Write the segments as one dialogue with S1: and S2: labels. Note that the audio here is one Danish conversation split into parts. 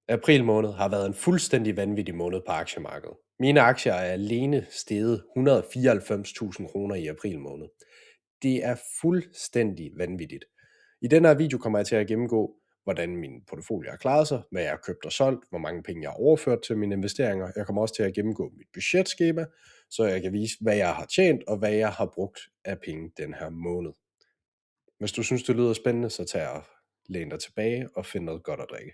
S1: April måned har været en fuldstændig vanvittig måned på aktiemarkedet. Mine aktier er alene steget 194.000 kroner i april måned. Det er fuldstændig vanvittigt. I denne her video kommer jeg til at gennemgå, hvordan min portefølje har klaret sig, hvad jeg har købt og solgt, hvor mange penge jeg har overført til mine investeringer. Jeg kommer også til at gennemgå mit budgetskema, så jeg kan vise, hvad jeg har tjent og hvad jeg har brugt af penge den her måned. Hvis du synes, det lyder spændende, så tag og læn dig tilbage og find noget godt at drikke.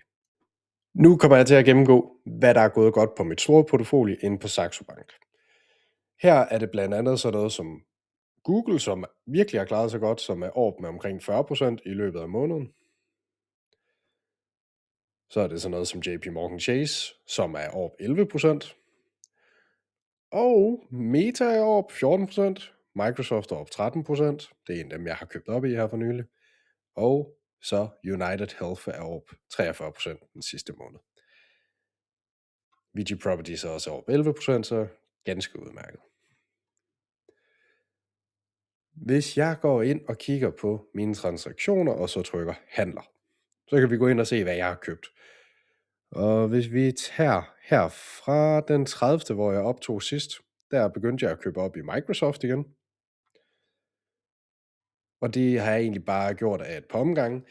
S1: Nu kommer jeg til at gennemgå, hvad der er gået godt på mit store portefølje inde på Saxo Bank. Her er det blandt andet sådan noget som Google, som virkelig har klaret sig godt, som er oppe med omkring 40% i løbet af måneden. Så er det sådan noget som JP Morgan Chase, som er oppe 11%. Og Meta er oppe 14%. Microsoft er oppe 13%. Det er en af dem, jeg har købt op i her for nylig. Og så United Health er oppe 43% den sidste måned. VG Properties er også oppe 11%, så ganske udmærket. Hvis jeg går ind og kigger på mine transaktioner, og så trykker handler, så kan vi gå ind og se, hvad jeg har købt. Og hvis vi tager her fra den 30., hvor jeg optog sidst, der begyndte jeg at købe op i Microsoft igen. Og det har jeg egentlig bare gjort af et par omgange.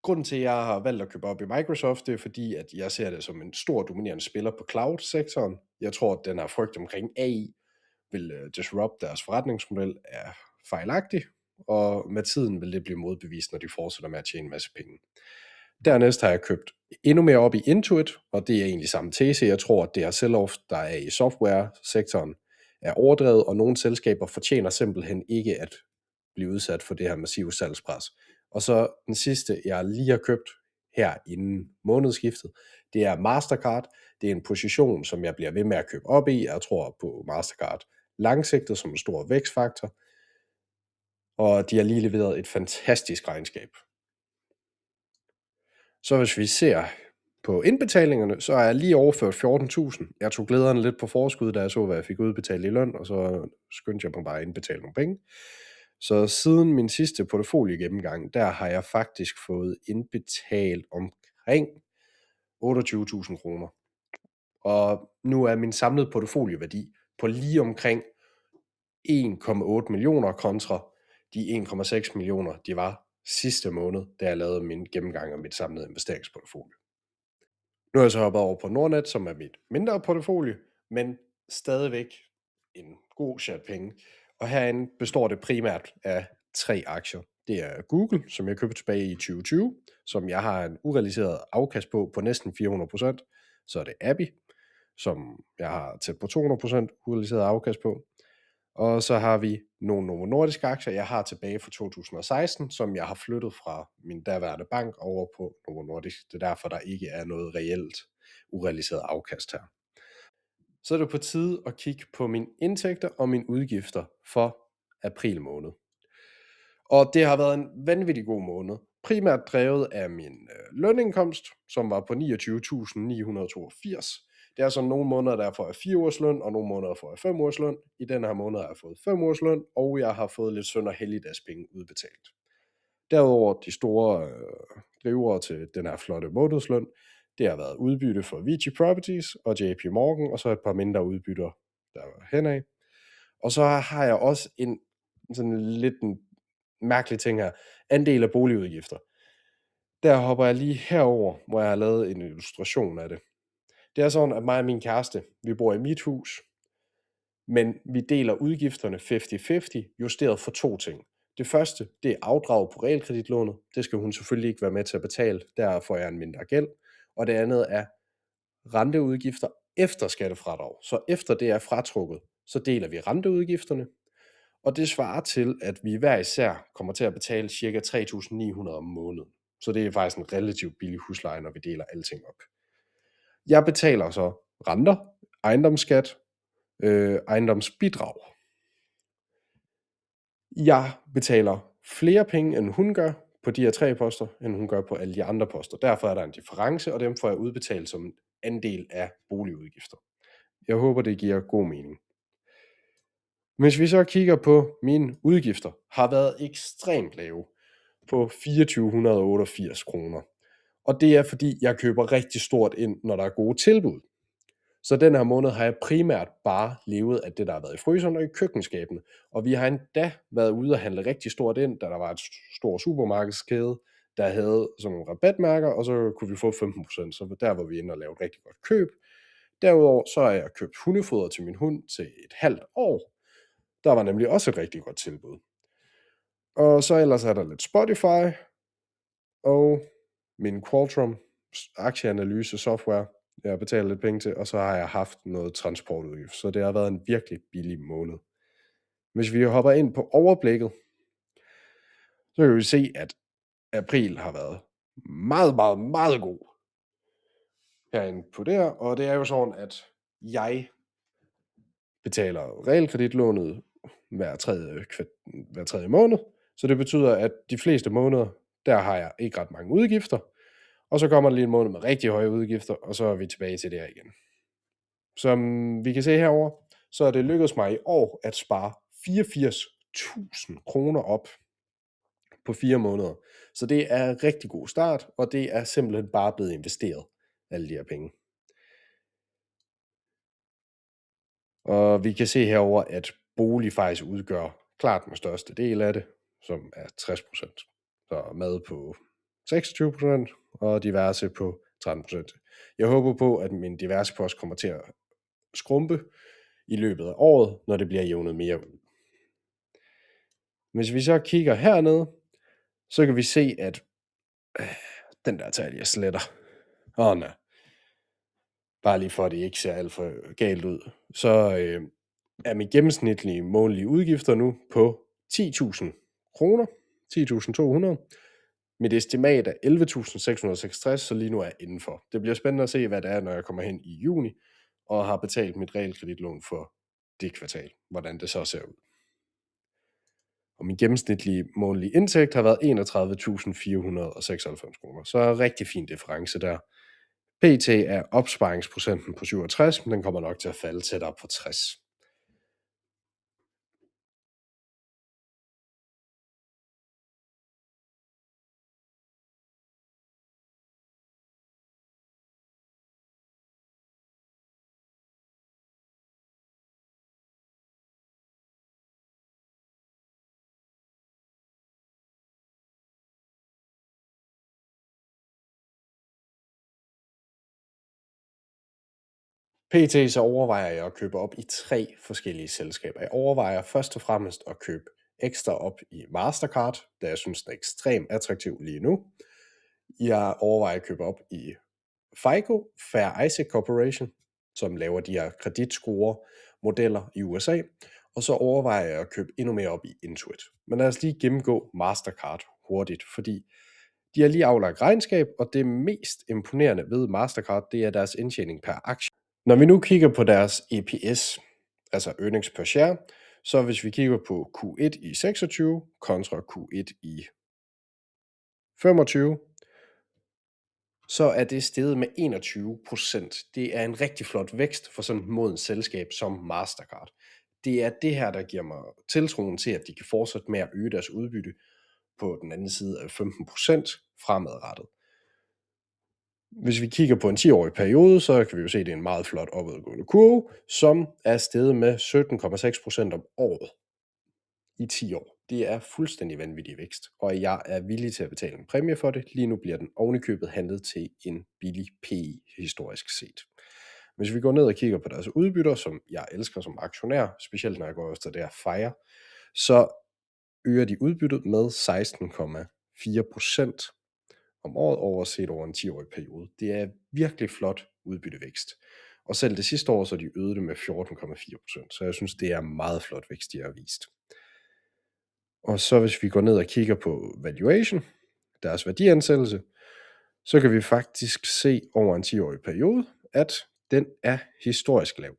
S1: Grunden til, at jeg har valgt at købe op i Microsoft, det er fordi, at jeg ser det som en stor dominerende spiller på cloud-sektoren. Jeg tror, at den her frygt omkring AI vil disrupt deres forretningsmodel er fejlagtig, og med tiden vil det blive modbevist, når de fortsætter med at tjene en masse penge. Dernæst har jeg købt endnu mere op i Intuit, og det er egentlig samme tese. Jeg tror, at det her sell-off, der er i software-sektoren, er overdrevet, og nogle selskaber fortjener simpelthen ikke at blive udsat for det her massive salgspres. Og så den sidste, jeg lige har købt her inden månedsskiftet, det er Mastercard. Det er en position, som jeg bliver ved med at købe op i. Jeg tror på Mastercard langsigtet som en stor vækstfaktor, og de har lige leveret et fantastisk regnskab. Så hvis vi ser på indbetalingerne, så er jeg lige overført 14.000. Jeg tog glæderne lidt på forskud, da jeg så, hvad jeg fik udbetalt i løn, og så skyndte jeg mig bare at indbetale nogle penge. Så siden min sidste portefølje-gennemgang, der har jeg faktisk fået indbetalt omkring 28.000 kroner. Og nu er min samlede porteføljeværdi på lige omkring 1,8 millioner kontra de 1,6 millioner, de var sidste måned, da jeg lavede min gennemgang af mit samlede investeringsportefølje. Nu er jeg så hoppet over på Nordnet, som er mit mindre portefølje, men stadigvæk en god chat penge. Og herinde består det primært af 3 aktier. Det er Google, som jeg købte tilbage i 2020, som jeg har en urealiseret afkast på næsten 400%. Så er det Abby, som jeg har tæt på 200% urealiseret afkast på. Og så har vi nogle Novo Nordisk aktier, jeg har tilbage fra 2016, som jeg har flyttet fra min daværende bank over på Novo Nordisk. Det er derfor, der ikke er noget reelt urealiseret afkast her. Så er det på tide at kigge på mine indtægter og mine udgifter for april måned. Og det har været en vanvittig god måned. Primært drevet af min lønindkomst, som var på 29.982. Det er sådan nogle måneder, der får jeg 4 ugers løn, og nogle måneder får jeg 5 ugers løn. I den her måned har jeg fået 5 ugers løn, og jeg har fået lidt søn- og helligdagspenge udbetalt. Derudover de store drivere til den her flotte månedsløn, det har været udbytte for VG Properties og JP Morgan, og så et par mindre udbytter der henad. Og så har jeg også en mærkelig ting her, andel af boligudgifter. Der hopper jeg lige herover, hvor jeg har lavet en illustration af det. Det er sådan, at mig og min kæreste, vi bor i mit hus, men vi deler udgifterne 50-50, justeret for 2 ting. Det første, det er afdrag på realkreditlånet. Det skal hun selvfølgelig ikke være med til at betale. Der får jeg en mindre gæld. Og det andet er renteudgifter efter skattefradrag. Så efter det er fratrukket, så deler vi renteudgifterne. Og det svarer til, at vi hver især kommer til at betale ca. 3.900 om måneden. Så det er faktisk en relativt billig husleje, når vi deler alting op. Jeg betaler så renter, ejendomsskat, ejendomsbidrag. Jeg betaler flere penge, end hun gør på de her 3 poster, end hun gør på alle de andre poster. Derfor er der en difference, og dem får jeg udbetalt som en andel af boligudgifter. Jeg håber, det giver god mening. Hvis vi så kigger på mine udgifter, har været ekstremt lave på 2.488 kroner. Og det er fordi, jeg køber rigtig stort ind, når der er gode tilbud. Så den her måned har jeg primært bare levet af det, der har været i fryseren og i køkkenskabene. Og vi har endda været ude og handle rigtig stort ind, da der var et stort supermarkedskæde, der havde sådan nogle rabatmærker, og så kunne vi få 15%. Så der var vi inde og lave et rigtig godt køb. Derudover så har jeg købt hundefoder til min hund til et halvt år. Der var nemlig også et rigtig godt tilbud. Og så ellers er der lidt Spotify og min Qualtrum aktieanalyse software, jeg betaler lidt penge til, og så har jeg haft noget transportudgift. Så det har været en virkelig billig måned. Hvis vi hopper ind på overblikket, så kan vi se, at april har været meget, meget, meget god herinde på det her. Og det er jo sådan, at jeg betaler realkreditlånet hver tredje måned. Så det betyder, at de fleste måneder, der har jeg ikke ret mange udgifter. Og så kommer der lige en måned med rigtig høje udgifter, og så er vi tilbage til det her igen. Som vi kan se herover, så er det lykkedes mig i år at spare 84.000 kroner op på 4 måneder. Så det er en rigtig god start, og det er simpelthen bare blevet investeret, alle de her penge. Og vi kan se herover, at bolig faktisk udgør klart den største del af det, som er 60%. Så mad på 26% og diverse på 13%. Jeg håber på, at min diverse post kommer til at skrumpe i løbet af året, når det bliver jævnet mere ud. Hvis vi så kigger hernede, så kan vi se, at den der tager jeg sletter. Nej. Bare lige for, at det ikke ser alt for galt ud. Så er mit gennemsnitlige månedlige udgifter nu på 10.000 kroner. 10.200. Mit estimat er 11.666, så lige nu er jeg indenfor. Det bliver spændende at se, hvad det er, når jeg kommer hen i juni, og har betalt mit realkreditlån for det kvartal, hvordan det så ser ud. Og min gennemsnitlige månedlige indtægt har været 31.496 kroner. Så er rigtig fin difference der. PT er opsparingsprocenten på 67, men den kommer nok til at falde tættere på 60. PT så overvejer jeg at købe op i 3 forskellige selskaber. Jeg overvejer først og fremmest at købe ekstra op i Mastercard, da jeg synes, den er ekstremt attraktiv lige nu. Jeg overvejer at købe op i FICO, Fair Isaac Corporation, som laver de her kreditscore-modeller i USA. Og så overvejer jeg at købe endnu mere op i Intuit. Men lad os lige gennemgå Mastercard hurtigt, fordi de har lige aflagt regnskab, og det mest imponerende ved Mastercard, det er deres indtjening per aktie. Når vi nu kigger på deres EPS, altså earnings per share, så hvis vi kigger på Q1 i 26 kontra Q1 i 25, så er det steget med 21%. Det er en rigtig flot vækst for sådan et modent selskab som Mastercard. Det er det her, der giver mig tiltroen til, at de kan fortsætte med at øge deres udbytte på den anden side af 15% fremadrettet. Hvis vi kigger på en 10-årig periode, så kan vi jo se, at det er en meget flot opadgående kurve, som er steget med 17,6% om året i 10 år. Det er fuldstændig vanvittig vækst, og jeg er villig til at betale en præmie for det. Lige nu bliver den ovenikøbet handlet til en billig PI historisk set. Hvis vi går ned og kigger på deres udbytter, som jeg elsker som aktionær, specielt når jeg går efter det her FIRE, så øger de udbyttet med 16,4% om året overset over en 10-årig periode. Det er virkelig flot udbyttevækst. Og selv det sidste år, så de øgede det med 14,4%. Så jeg synes, det er meget flot vækst, de har vist. Og så hvis vi går ned og kigger på valuation, deres værdiansættelse, så kan vi faktisk se over en 10-årig periode, at den er historisk lav.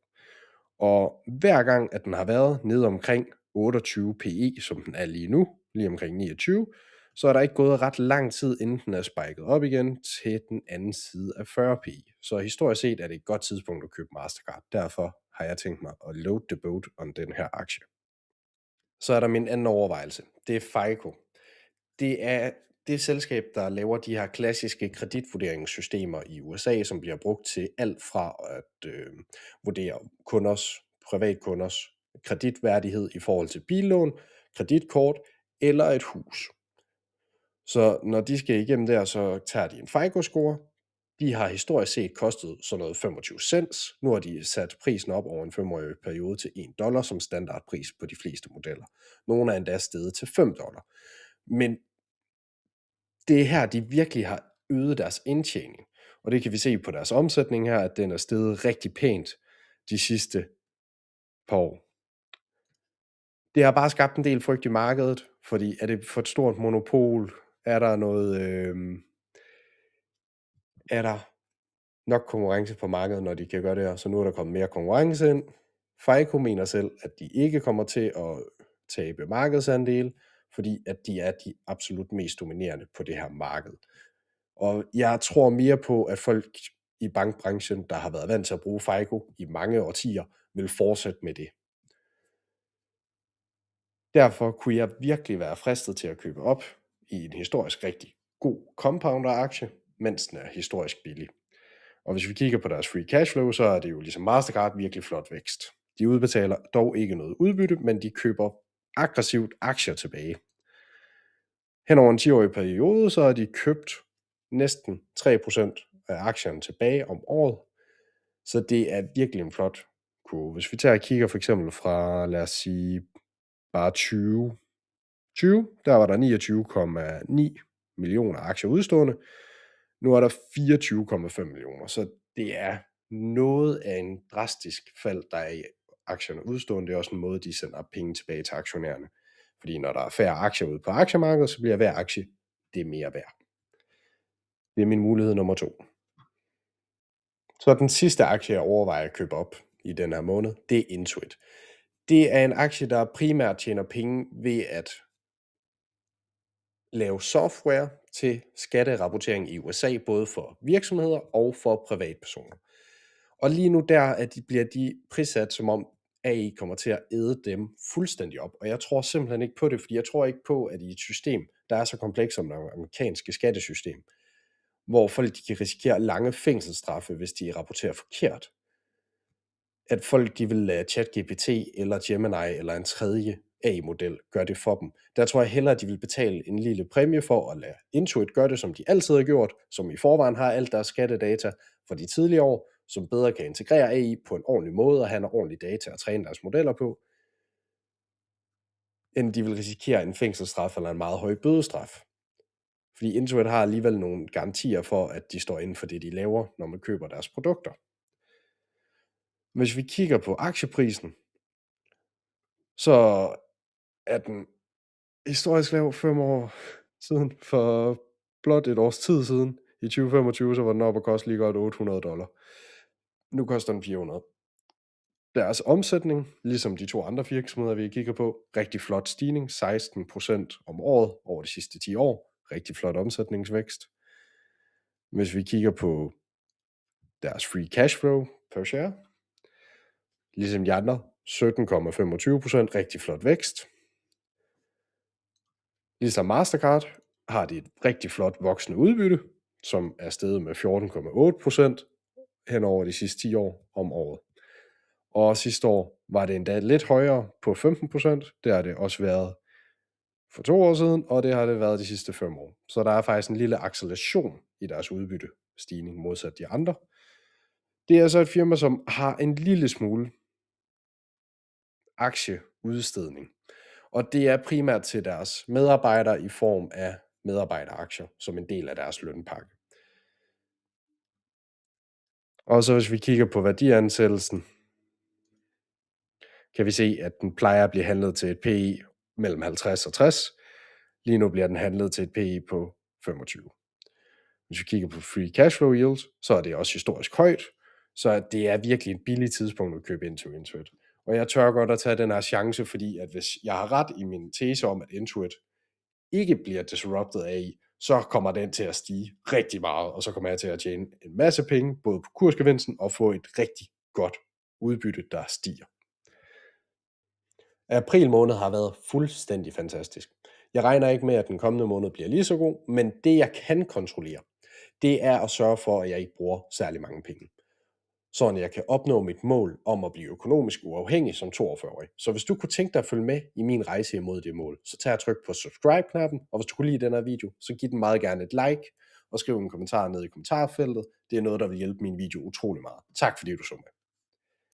S1: Og hver gang, at den har været nede omkring 28 PE, som den er lige nu, lige omkring 29, så er der ikke gået ret lang tid, inden den er spiket op igen til den anden side af 40 PE. Så historisk set er det et godt tidspunkt at købe Mastercard. Derfor har jeg tænkt mig at load the boat on den her aktie. Så er der min anden overvejelse. Det er FICO. Det er det er et selskab, der laver de her klassiske kreditvurderingssystemer i USA, som bliver brugt til alt fra at vurdere privatkunders kreditværdighed i forhold til billån, kreditkort eller et hus. Så når de skal igennem der, så tager de en FICO-score. De har historisk set kostet sådan noget 25 cents. Nu har de sat prisen op over en 5-årig periode til $1 som standardpris på de fleste modeller. Nogle er endda steget til $5. Men det er her, de virkelig har øget deres indtjening. Og det kan vi se på deres omsætning her, at den er steget rigtig pænt de sidste par år. Det har bare skabt en del frygt i markedet, fordi er det for et stort monopol? Er der er der nok konkurrence på markedet, når de kan gøre det her? Så nu er der kommet mere konkurrence ind. FICO mener selv, at de ikke kommer til at tabe markedsandele, fordi at de er de absolut mest dominerende på det her marked. Og jeg tror mere på, at folk i bankbranchen, der har været vant til at bruge FICO i mange årtier, vil fortsætte med det. Derfor kunne jeg virkelig være fristet til at købe op i en historisk rigtig god compounder-aktie, mens den er historisk billig. Og hvis vi kigger på deres free cash flow, så er det jo ligesom Mastercard virkelig flot vækst. De udbetaler dog ikke noget udbytte, men de køber aggressivt aktier tilbage. Hen over en 10-årig periode, så har de købt næsten 3% af aktierne tilbage om året. Så det er virkelig en flot kurve. Hvis vi tager og kigger for eksempel fra, lad os sige, bare 2020, der var der 29,9 millioner aktier udstående. Nu er der 24,5 millioner, så det er noget af en drastisk fald, der er i aktierne udstående. Det er også en måde, de sender penge tilbage til aktionærerne. Fordi når der er færre aktier ude på aktiemarkedet, så bliver hver aktie det mere værd. Det er min mulighed nummer 2. Så den sidste aktie, jeg overvejer at købe op i den her måned, det er Intuit. Det er en aktie, der primært tjener penge ved at lave software til skatterapportering i USA, både for virksomheder og for privatpersoner. Og lige nu bliver de prissat, som om AI kommer til at æde dem fuldstændig op. Og jeg tror simpelthen ikke på det, fordi jeg tror ikke på, at i et system, der er så komplekst som det amerikanske skattesystem, hvor folk de kan risikere lange fængselsstraffe, hvis de rapporterer forkert, at folk de vil lade ChatGPT eller Gemini eller en tredje AI-model gøre det for dem. Der tror jeg hellere, at de vil betale en lille præmie for at lade Intuit gøre det, som de altid har gjort, som i forvejen har alt deres skattedata fra de tidligere år, som bedre kan integrere AI på en ordentlig måde og have en ordentlig data at træne deres modeller på, end de vil risikere en fængselsstraf eller en meget høj bødestraf. Fordi Intuit har alligevel nogle garantier for, at de står inden for det, de laver, når man køber deres produkter. Hvis vi kigger på aktieprisen, så er den historisk lav 5 år siden. For blot et års tid siden, i 2025, så var den oppe og koste lige godt $800. Nu koster den 400. Deres omsætning, ligesom de 2 andre virksomheder, vi kigger på, rigtig flot stigning, 16% om året over de sidste 10 år. Rigtig flot omsætningsvækst. Hvis vi kigger på deres free cash flow per share, ligesom de andre, 17,25%, rigtig flot vækst. Ligesom Mastercard har de et rigtig flot voksende udbytte, som er steget med 14,8% hen over de sidste 10 år om året. Og sidste år var det endda lidt højere på 15%. Det har det også været for 2 år siden, og det har det været de sidste 5 år. Så der er faktisk en lille acceleration i deres udbyttestigning modsat de andre. Det er så et firma, som har en lille smule aktieudstedning. Og det er primært til deres medarbejdere i form af medarbejderaktier som en del af deres lønpakke. Og så hvis vi kigger på værdiansættelsen, kan vi se, at den plejer at blive handlet til et PE mellem 50 og 60. Lige nu bliver den handlet til et PE på 25. Hvis vi kigger på free cash flow yield, så er det også historisk højt, så det er virkelig et billigt tidspunkt at købe into Intuit. Og jeg tør godt at tage den her chance, fordi at hvis jeg har ret i min tese om, at Intuit ikke bliver disrupted af AI, så kommer den til at stige rigtig meget, og så kommer jeg til at tjene en masse penge, både på kursgevinsten og få et rigtig godt udbytte, der stiger. April måned har været fuldstændig fantastisk. Jeg regner ikke med, at den kommende måned bliver lige så god, men det jeg kan kontrollere, det er at sørge for, at jeg ikke bruger særlig mange penge. Sådan at jeg kan opnå mit mål om at blive økonomisk uafhængig som 42-årig. Så hvis du kunne tænke dig at følge med i min rejse imod det mål, så tag og tryk på subscribe-knappen, og hvis du kunne lide den her video, så giv den meget gerne et like, og skriv en kommentar ned i kommentarfeltet. Det er noget, der vil hjælpe min video utrolig meget. Tak fordi du så med.